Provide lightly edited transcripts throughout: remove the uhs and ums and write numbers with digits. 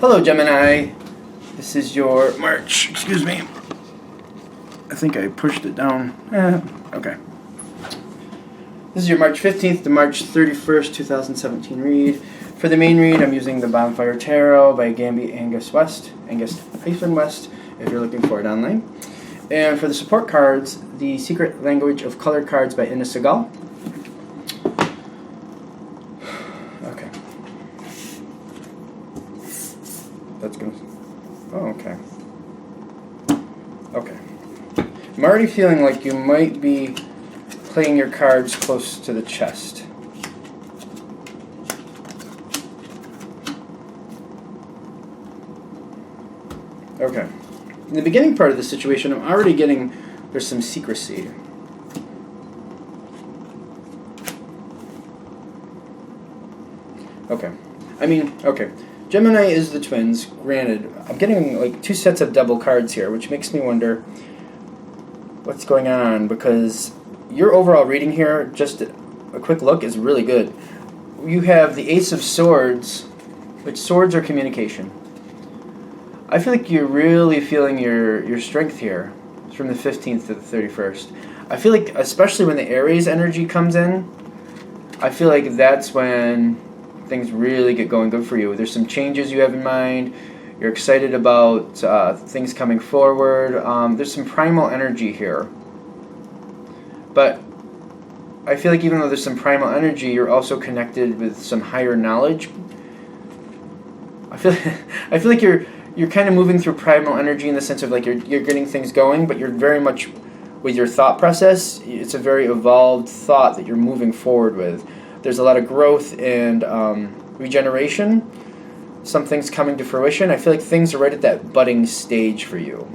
Hello, Gemini. This is your March. Excuse me. I think I pushed it down. Okay. This is your March 15th to March 31st, 2017 read. For the main read, I'm using the Bonfire Tarot by Gamby Angus West, Angus-West, if you're looking for it online. And for the support cards, the Secret Language of Color cards by Ina Segal. Okay. That's gonna. Oh, okay. Okay. I'm already feeling like you might be playing your cards close to the chest. Okay. In the beginning part of the situation, I'm already getting there's some secrecy. Okay. Okay. Gemini is the twins, granted. I'm getting like two sets of double cards here, which makes me wonder what's going on, because your overall reading here, just a quick look, is really good. You have the Ace of Swords, which swords are communication. I feel like you're really feeling your strength here from the 15th to the 31st. I feel like, especially when the Aries energy comes in, I feel like that's when things really get going good for you. There's some changes you have in mind. You're excited about things coming forward. There's some primal energy here. But I feel like even though there's some primal energy, you're also connected with some higher knowledge. I feel like you're kind of moving through primal energy in the sense of like you're getting things going, but you're very much with your thought process. It's a very evolved thought that you're moving forward with. There's a lot of growth and regeneration. Some things coming to fruition. I feel like things are right at that budding stage for you.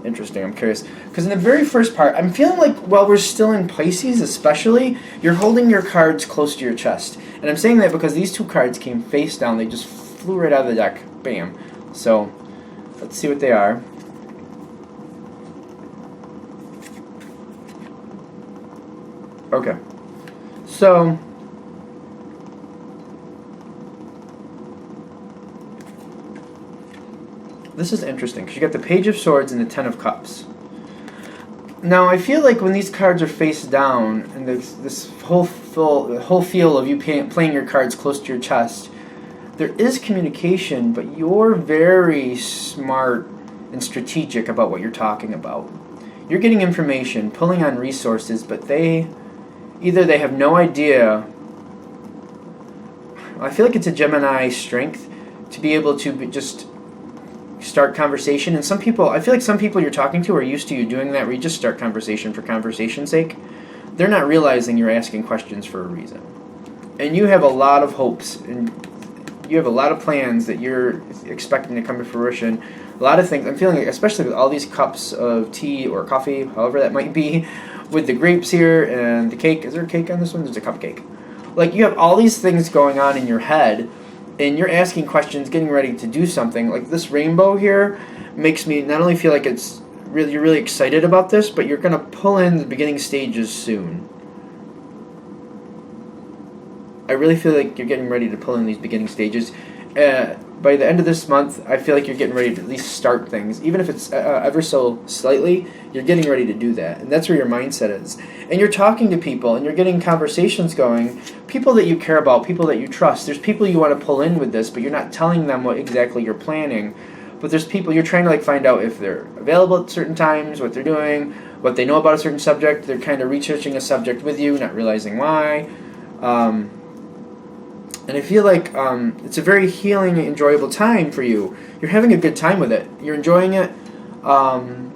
Interesting. I'm curious. Because in the very first part, I'm feeling like while we're still in Pisces especially, you're holding your cards close to your chest. And I'm saying that because these two cards came face down. They just flew right out of the deck. Bam. So, let's see what they are. Okay. So, this is interesting because you got the Page of Swords and the Ten of Cups. Now, I feel like when these cards are face down and this whole feel of you playing your cards close to your chest, there is communication, but you're very smart and strategic about what you're talking about. You're getting information, pulling on resources, but either they have no idea. I feel like it's a Gemini strength to be able to just start conversation. And I feel like some people you're talking to are used to you doing that, where you just start conversation for conversation's sake. They're not realizing you're asking questions for a reason. And you have a lot of hopes, and you have a lot of plans that you're expecting to come to fruition. A lot of things. I'm feeling like, especially with all these cups of tea or coffee, however that might be, with the grapes here and the cake. Is there a cake on this one? There's a cupcake. Like, you have all these things going on in your head, and you're asking questions, getting ready to do something. Like, this rainbow here makes me not only feel like you're really excited about this, but you're going to pull in the beginning stages soon. I really feel like you're getting ready to pull in these beginning stages. By the end of this month, I feel like you're getting ready to at least start things. Even if it's ever so slightly, you're getting ready to do that. And that's where your mindset is. And you're talking to people, and you're getting conversations going. People that you care about, people that you trust. There's people you want to pull in with this, but you're not telling them what exactly you're planning. But there's people you're trying to find out if they're available at certain times, what they're doing, what they know about a certain subject. They're kind of researching a subject with you, not realizing why. And I feel like it's a very healing, enjoyable time for you. You're having a good time with it. You're enjoying it.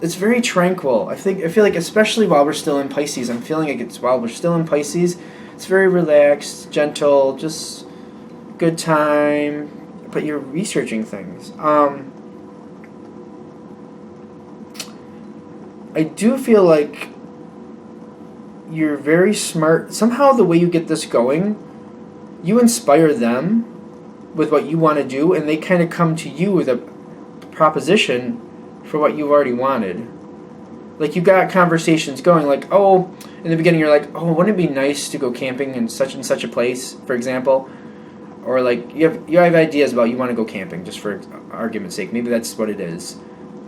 It's very tranquil. I feel like, especially while we're still in Pisces, I'm feeling like while we're still in Pisces, it's very relaxed, gentle, just good time. But you're researching things. I do feel like you're very smart. Somehow the way you get this going, you inspire them with what you want to do, and they kind of come to you with a proposition for what you've already wanted. Like, you got conversations going, like, oh, in the beginning you're like, oh, wouldn't it be nice to go camping in such and such a place, for example? or like you have ideas about you want to go camping, just for argument's sake. Maybe that's what it is.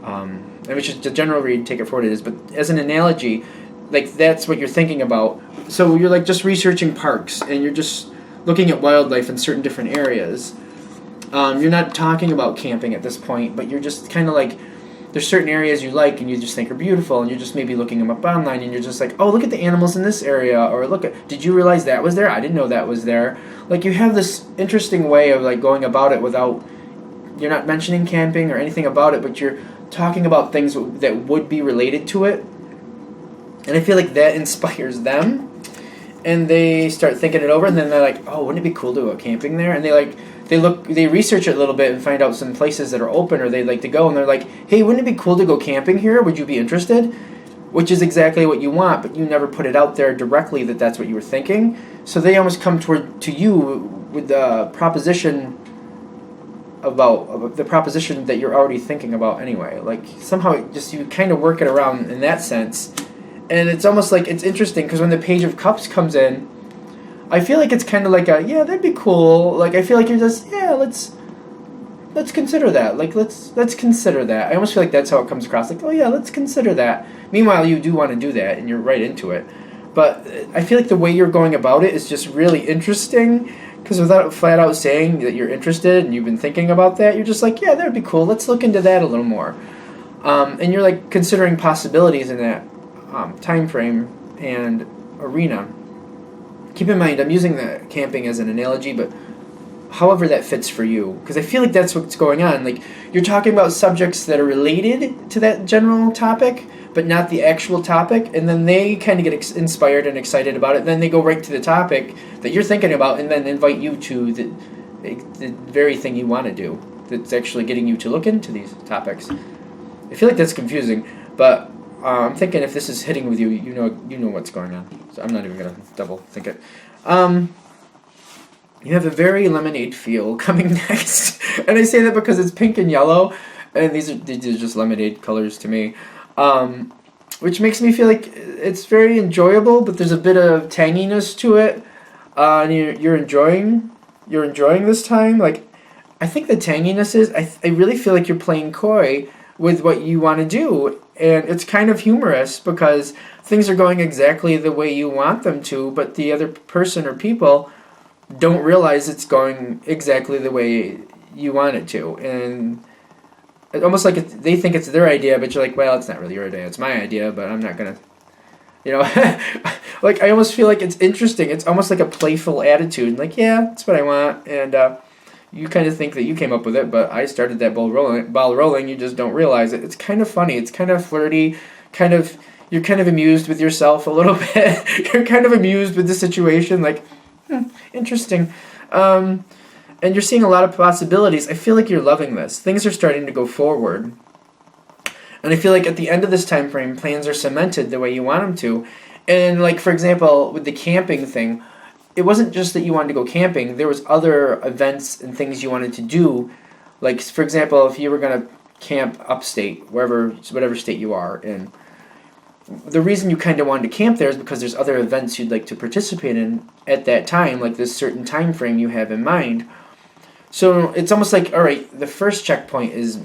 And it's just a general read, take it for what it is. But as an analogy, like that's what you're thinking about. So you're like just researching parks, and you're just looking at wildlife in certain different areas. You're not talking about camping at this point, but you're just kind of like, there's certain areas you like and you just think are beautiful, and you're just maybe looking them up online, and you're just like, oh, look at the animals in this area, or did you realize that was there? I didn't know that was there. Like, you have this interesting way of like going about it without, you're not mentioning camping or anything about it, but you're talking about things that would be related to it. And I feel like that inspires them, and they start thinking it over, and then they're like, oh, wouldn't it be cool to go camping there? And they research it a little bit and find out some places that are open or they'd like to go, and they're like, hey, wouldn't it be cool to go camping here? Would you be interested? Which is exactly what you want, but you never put it out there directly that that's what you were thinking. So they almost come to you with the proposition about the proposition that you're already thinking about anyway. Like, somehow you kind of work it around in that sense. And it's almost like, it's interesting because when the Page of Cups comes in, I feel like it's kind of like yeah, that'd be cool. Like, I feel like you're just, yeah, let's consider that. Like, let's consider that. I almost feel like that's how it comes across. Like, oh yeah, let's consider that. Meanwhile, you do want to do that, and you're right into it. But I feel like the way you're going about it is just really interesting, because without flat out saying that you're interested and you've been thinking about that, you're just like, yeah, that'd be cool. Let's look into that a little more. And you're like considering possibilities in that time frame and arena. Keep in mind, I'm using the camping as an analogy, but however that fits for you, because I feel like that's what's going on. Like, you're talking about subjects that are related to that general topic, but not the actual topic, and then they kind of get inspired and excited about it. Then they go right to the topic that you're thinking about, and then invite you to the very thing you want to do that's actually getting you to look into these topics. I feel like that's confusing, but I'm thinking if this is hitting with you, you know what's going on. So I'm not even going to double think it. You have a very lemonade feel coming next. And I say that because it's pink and yellow, and these are just lemonade colors to me. Which makes me feel like it's very enjoyable, but there's a bit of tanginess to it. And you're enjoying this time. Like, I think the tanginess is, I really feel like you're playing coy with what you want to do. And it's kind of humorous because things are going exactly the way you want them to, but the other person or people don't realize it's going exactly the way you want it to. And it's almost like they think it's their idea, but you're like, well, it's not really your idea. It's my idea, but I'm not going to, like, I almost feel like it's interesting. It's almost like a playful attitude. Like, yeah, that's what I want. And you kind of think that you came up with it, but I started that ball rolling. You just don't realize it. It's kind of funny. It's kind of flirty. You're kind of amused with yourself a little bit. You're kind of amused with the situation. Like, interesting. And you're seeing a lot of possibilities. I feel like you're loving this. Things are starting to go forward. And I feel like at the end of this time frame, plans are cemented the way you want them to. And, like, for example, with the camping thing, it wasn't just that you wanted to go camping. There was other events and things you wanted to do. Like, for example, if you were going to camp upstate, whatever state you are in, the reason you kind of wanted to camp there is because there's other events you'd like to participate in at that time, like this certain time frame you have in mind. So it's almost like, all right, the first checkpoint is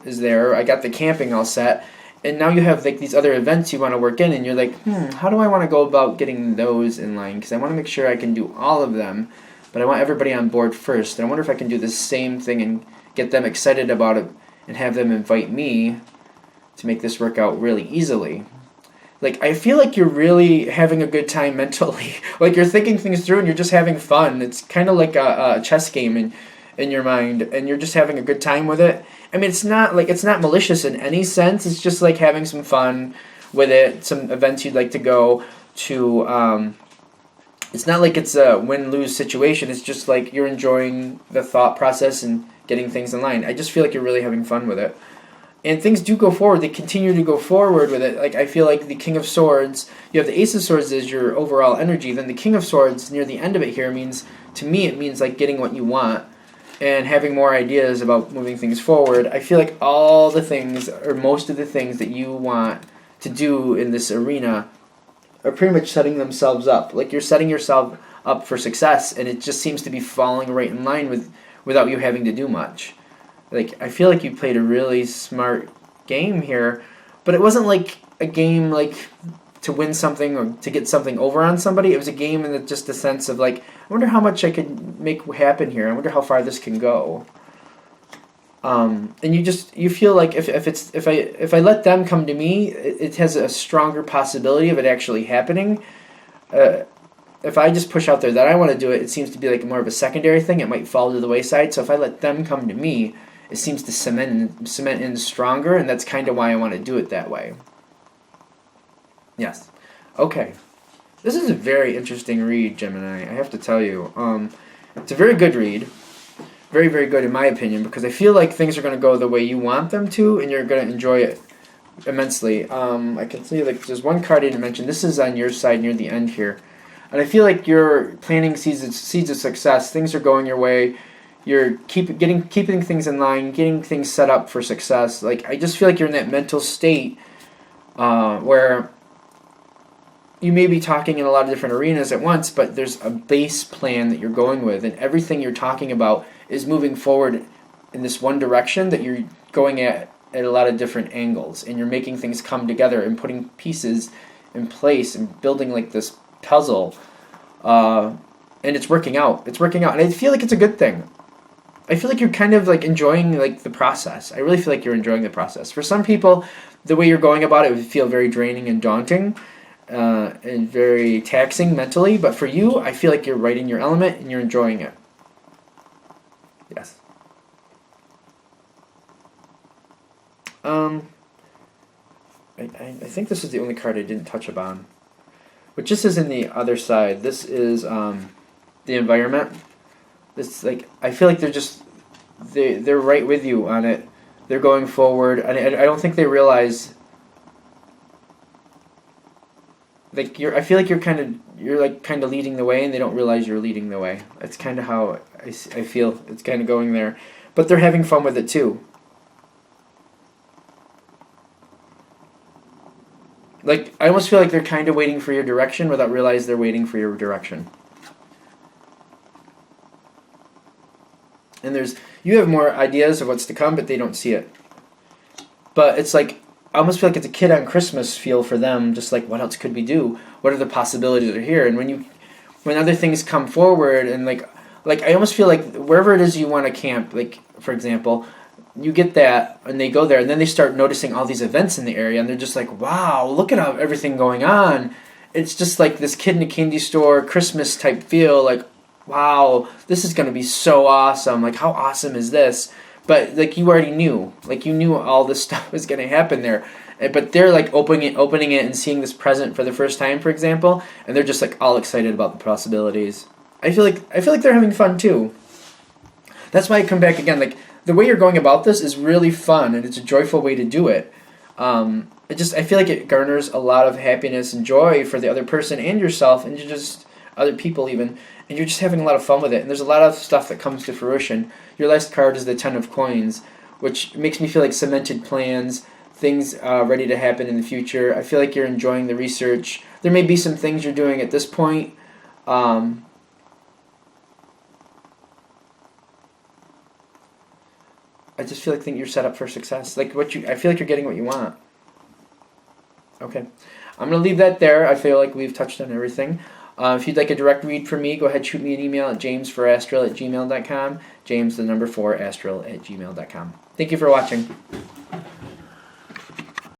there. I got the camping all set, and now you have like these other events you want to work in, and you're like, how do I want to go about getting those in line? Because I want to make sure I can do all of them, but I want everybody on board first. And I wonder if I can do the same thing and get them excited about it and have them invite me to make this work out really easily. Like, I feel like you're really having a good time mentally. Like, you're thinking things through and you're just having fun. It's kind of like a chess game in your mind, and you're just having a good time with it. I mean, it's not malicious in any sense. It's just like having some fun with it, some events you'd like to go to. It's not like it's a win-lose situation. It's just like you're enjoying the thought process and getting things in line. I just feel like you're really having fun with it. And things do go forward. They continue to go forward with it. Like, I feel like the King of Swords, you have the Ace of Swords as your overall energy. Then the King of Swords, near the end of it here, to me, it means like getting what you want and having more ideas about moving things forward. I feel like all the things, or most of the things that you want to do in this arena are pretty much setting themselves up. Like, you're setting yourself up for success, and it just seems to be falling right in line without you having to do much. Like, I feel like you played a really smart game here, but it wasn't like a game like to win something or to get something over on somebody. It was a game in just the sense of like, I wonder how much I could make happen here. I wonder how far this can go. And you feel like if I let them come to me, it has a stronger possibility of it actually happening. If I just push out there that I want to do it, it seems to be like more of a secondary thing. It might fall to the wayside. So if I let them come to me, it seems to cement in stronger, and that's kind of why I want to do it that way. Yes. Okay. This is a very interesting read, Gemini. I have to tell you. It's a very good read. Very, very good in my opinion, because I feel like things are going to go the way you want them to, and you're going to enjoy it immensely. I can see like there's one card I didn't mention. This is on your side near the end here. And I feel like you're planting seeds of success. Things are going your way. You're keeping things in line, getting things set up for success. Like, I just feel like you're in that mental state where you may be talking in a lot of different arenas at once, but there's a base plan that you're going with, and everything you're talking about is moving forward in this one direction that you're going at a lot of different angles, and you're making things come together and putting pieces in place and building like this puzzle, and it's working out. It's working out, and I feel like it's a good thing. I feel like you're kind of like enjoying like the process. I really feel like you're enjoying the process. For some people, the way you're going about it would feel very draining and daunting, and very taxing mentally. But for you, I feel like you're right in your element and you're enjoying it. Yes. I think this is the only card I didn't touch upon. But just as in the other side, this is the environment. This like I feel like they're right with you on it. They're going forward, and I don't think they realize. Like I feel like you're kind of leading the way, and they don't realize you're leading the way. That's kind of how I feel. It's kind of going there, but they're having fun with it too. Like, I almost feel like they're kind of waiting for your direction without realizing they're waiting for your direction. And you have more ideas of what's to come, but they don't see it. But it's like, I almost feel like it's a kid on Christmas feel for them, just like, what else could we do? What are the possibilities that are here? And when other things come forward, and like I almost feel like wherever it is you want to camp, like, for example, you get that, and they go there, and then they start noticing all these events in the area, and they're just like, wow, look at everything going on. It's just like this kid in a candy store, Christmas type feel, like, wow, this is going to be so awesome. Like, how awesome is this? But, like, you already knew. Like, you knew all this stuff was going to happen there. But they're, like, opening it and seeing this present for the first time, for example, and they're just, like, all excited about the possibilities. I feel like they're having fun, too. That's why I come back again, like, the way you're going about this is really fun, and it's a joyful way to do it. I feel like it garners a lot of happiness and joy for the other person and yourself, and just other people even, and you're just having a lot of fun with it. And there's a lot of stuff that comes to fruition. Your last card is the Ten of Coins, which makes me feel like cemented plans, things ready to happen in the future. I feel like you're enjoying the research. There may be some things you're doing at this point. I just feel like you're set up for success. Like I feel like you're getting what you want. Okay. I'm going to leave that there. I feel like we've touched on everything. If you'd like a direct read from me, go ahead, shoot me an email at jamesforastral@gmail.com. James, the number 4, astral@gmail.com. Thank you for watching.